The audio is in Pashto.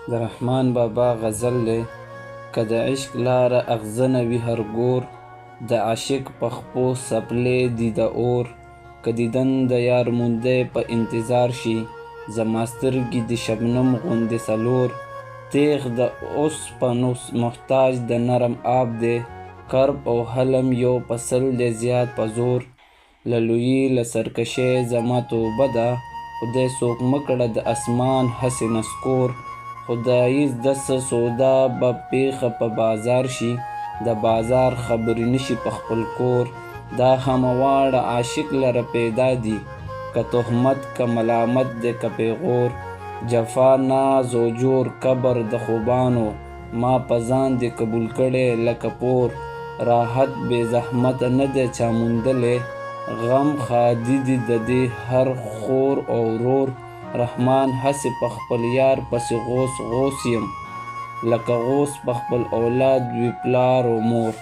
د رحمان بابا غزل دی که د عشق لاره اغزنه وي هر ګور د عاشق په خپو څپلۍ دي د اور که دیدن د یار موندی په انتظار شي زما سترګې د شبنم غوندې څلور تیغ د اوسپنو محتاج د نرم آب دی کرب او حلم یو په سل دی زیات په زور له لویي له سرکشۍ زما توبه ده خدای څوک مه کړه د اسمان هسې نسکور خدایي زده څه سودا به پیښه په بازار شي د بازار خبرې نشي په خپل کور دا همه واړه عاشق لره پیدا دي که تهمت که ملامت دی که پیغور جفا ناز او جور کبر د خوبانو ما په ځان دی قبول کړی لکه پور راحت بې زحمته نه دی چا موندلی غم ښادي دي د دې هر خور او ورور رحمان هسې په خپل یار پسې غوث یم لکه غوث په خپل اولاد وي پلار و مور